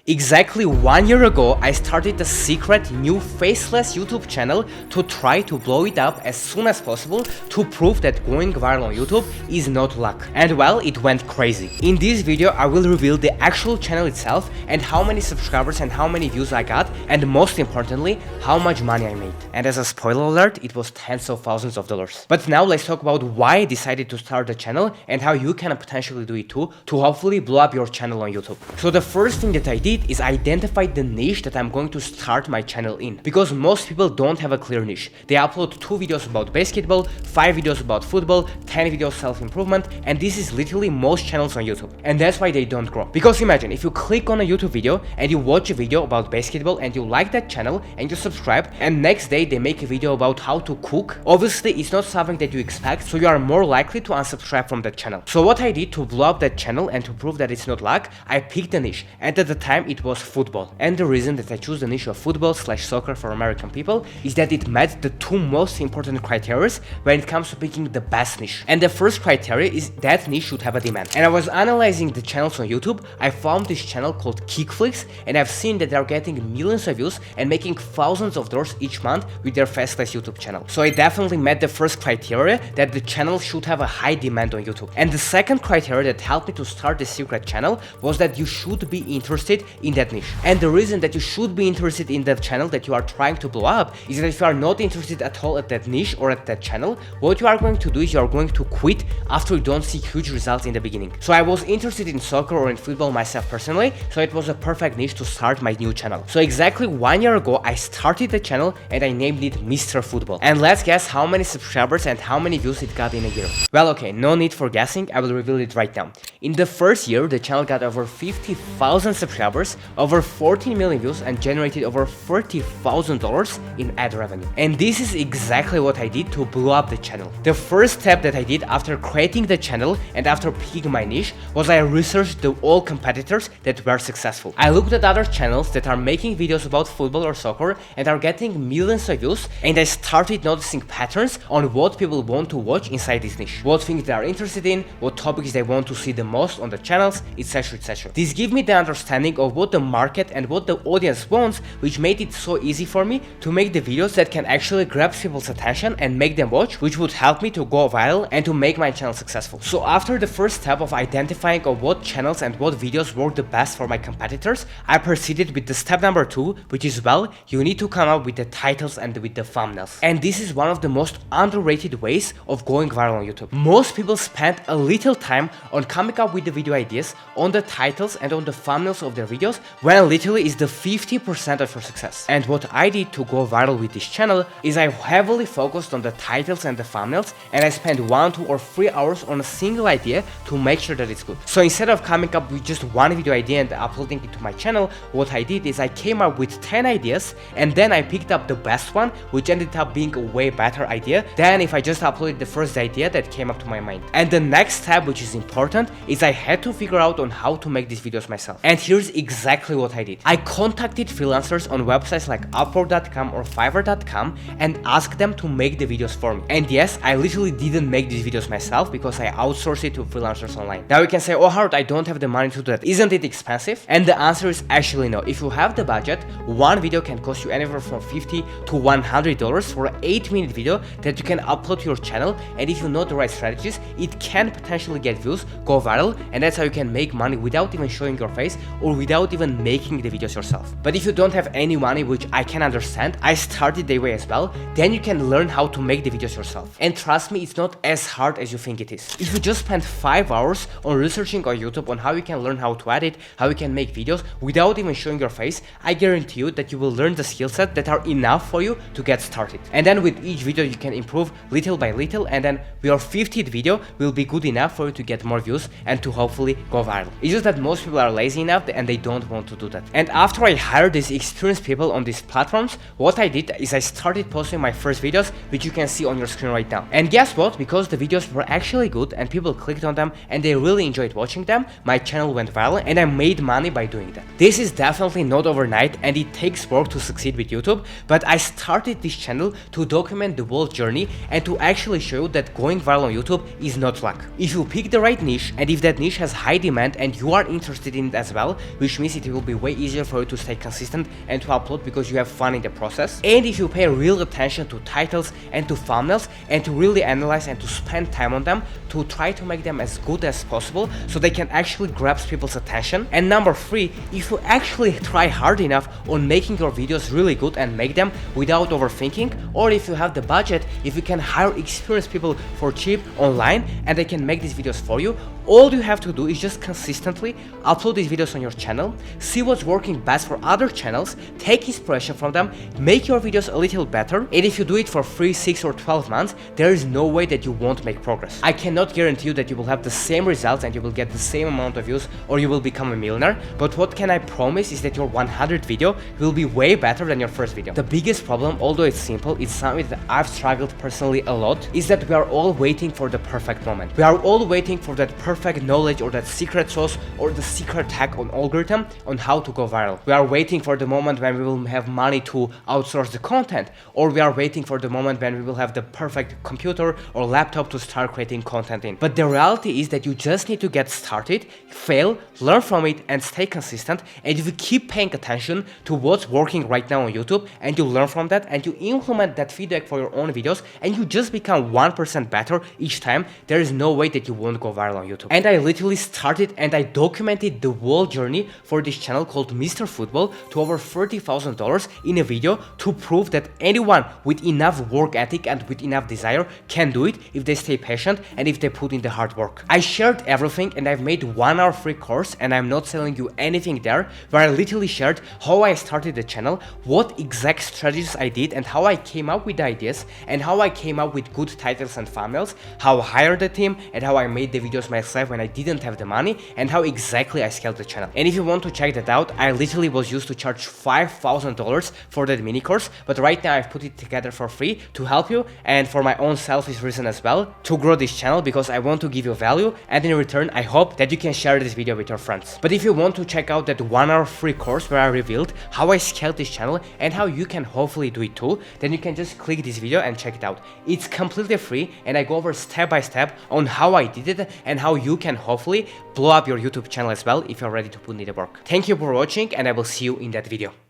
Exactly 1 year ago, I started a secret new faceless YouTube channel to try to blow it up as soon as possible to prove that going viral on YouTube is not luck. And well, it went crazy. In this video, I will reveal the actual channel itself and how many subscribers and how many views I got, and most importantly, how much money I made. And as a spoiler alert, it was tens of thousands of dollars. But now let's talk about why I decided to start the channel and how you can potentially do it too to hopefully blow up your channel on YouTube. So the first thing that I did is identify the niche that I'm going to start my channel in, because most people don't have a clear niche. They upload 2 videos about basketball, 5 videos about football, 10 videos self-improvement, and this is literally most channels on YouTube. And that's why they don't grow. Because imagine if you click on a YouTube video and you watch a video about basketball and you like that channel and you subscribe, and next day they make a video about how to cook, obviously it's not something that you expect, so you are more likely to unsubscribe from that channel. So what I did to blow up that channel and to prove that it's not luck, I picked a niche, and at the time it was football. And the reason that I choose the niche of football/soccer for American people is that it met the 2 most important criteria when it comes to picking the best niche. And the first criteria is that niche should have a demand. And I was analyzing the channels on YouTube. I found this channel called Kickflix, and I've seen that they're getting millions of views and making thousands of dollars each month with their faceless YouTube channel. So I definitely met the first criteria, that the channel should have a high demand on YouTube. And the second criteria that helped me to start the secret channel was that you should be interested in that niche. And the reason that you should be interested in the channel that you are trying to blow up is that if you are not interested at all at that niche or at that channel, what you are going to do is you are going to quit after you don't see huge results in the beginning. So I was interested in soccer or in football myself personally, so it was a perfect niche to start my new channel. So exactly 1 year ago, I started the channel and I named it Mr. Football. And let's guess how many subscribers and how many views it got in a year. Well, okay, no need for guessing, I will reveal it right now. In the first year, the channel got over 50,000 subscribers, over 14 million views, and generated over $30,000 in ad revenue. And this is exactly what I did to blow up the channel. The first step that I did after creating the channel and after picking my niche was I researched all competitors that were successful. I looked at other channels that are making videos about football or soccer and are getting millions of views, and I started noticing patterns on what people want to watch inside this niche, what things they are interested in, what topics they want to see the most on the channels, etc, etc. This gave me the understanding of what the market and what the audience wants, which made it so easy for me to make the videos that can actually grab people's attention and make them watch, which would help me to go viral and to make my channel successful. So after the first step of identifying of what channels and what videos work the best for my competitors, I proceeded with the step number 2, which is, well, you need to come up with the titles and with the thumbnails. And this is one of the most underrated ways of going viral on YouTube. Most people spend a little time on coming up with the video ideas, on the titles and on the thumbnails of their videos, when literally is the 50% of your success. And what I did to go viral with this channel is I heavily focused on the titles and the thumbnails, and I spent 1, 2 or 3 hours on a single idea to make sure that it's good. So instead of coming up with just one video idea and uploading it to my channel, what I did is I came up with 10 ideas, and then I picked up the best one, which ended up being a way better idea than if I just uploaded the first idea that came up to my mind. And the next step, which is important, is I had to figure out on how to make these videos myself. And here's exactly what I did. I contacted freelancers on websites like Upwork.com or Fiverr.com and asked them to make the videos for me. And yes, I literally didn't make these videos myself because I outsourced it to freelancers online. Now you can say, oh Harold, I don't have the money to do that. Isn't it expensive? And the answer is actually no. If you have the budget, one video can cost you anywhere from $50 to $100 for an 8-minute video that you can upload to your channel, and if you know the right strategies, it can potentially get views, go viral, and that's how you can make money without even showing your face or without even making the videos yourself. But if you don't have any money, which I can understand, I started that way as well, then you can learn how to make the videos yourself. And trust me, it's not as hard as you think it is. If you just spend 5 hours on researching on YouTube on how you can learn how to edit, how you can make videos without even showing your face, I guarantee you that you will learn the skill set that are enough for you to get started. And then with each video you can improve little by little, and then your 50th video will be good enough for you to get more views and to hopefully go viral. It's just that most people are lazy enough and they don't want to do that. And after I hired these experienced people on these platforms, what I did is I started posting my first videos, which you can see on your screen right now. And guess what? Because the videos were actually good and people clicked on them and they really enjoyed watching them, my channel went viral and I made money by doing that. This is definitely not overnight and it takes work to succeed with YouTube, but I started this channel to document the whole journey and to actually show you that going viral on YouTube is not luck. If you pick the right niche, and if that niche has high demand and you are interested in it as well, which which means it will be way easier for you to stay consistent and to upload because you have fun in the process. And if you pay real attention to titles and to thumbnails and to really analyze and to spend time on them to try to make them as good as possible so they can actually grab people's attention. And number 3, if you actually try hard enough on making your videos really good and make them without overthinking, or if you have the budget, if you can hire experienced people for cheap online and they can make these videos for you, all you have to do is just consistently upload these videos on your channel, see what's working best for other channels, take inspiration from them, make your videos a little better, and if you do it for 3, 6 or 12 months, there is no way that you won't make progress. I cannot guarantee you that you will have the same results and you will get the same amount of views or you will become a millionaire, but what can I promise is that your 100th video will be way better than your first video. The biggest problem, although it's simple, it's something that I've struggled personally a lot, is that we are all waiting for the perfect moment. We are all waiting for that perfect knowledge or that secret sauce or the secret hack on algorithm on how to go viral. We are waiting for the moment when we will have money to outsource the content, or we are waiting for the moment when we will have the perfect computer or laptop to start creating content in. But the reality is that you just need to get started, fail, learn from it and stay consistent, and if you keep paying attention to what's working right now on YouTube and you learn from that and you implement that feedback for your own videos and you just become 1% better each time, there is no way that you won't go viral on YouTube. And I literally started and I documented the whole journey for this channel called Mr. Football to over $30,000 in a video to prove that anyone with enough work ethic and with enough desire can do it if they stay patient and if they put in the hard work. I shared everything and I've made 1 hour free course and I'm not selling you anything there, where I literally shared how I started the channel, what exact strategies I did and how I came up with the ideas and how I came up with good titles and thumbnails, how I hired the team and how I made the videos myself when I didn't have the money and how exactly I scaled the channel. And if you want to check that out, I literally was used to charge $5,000 for that mini course, but right now I've put it together for free to help you and for my own selfish reason as well, to grow this channel because I want to give you value, and in return I hope that you can share this video with your friends. But if you want to check out that 1 hour free course where I revealed how I scaled this channel and how you can hopefully do it too, then you can just click this video and check it out. It's completely free and I go over step by step on how I did it and how you can hopefully blow up your YouTube channel as well if you're ready to put in the work. Thank you for watching and I will see you in that video.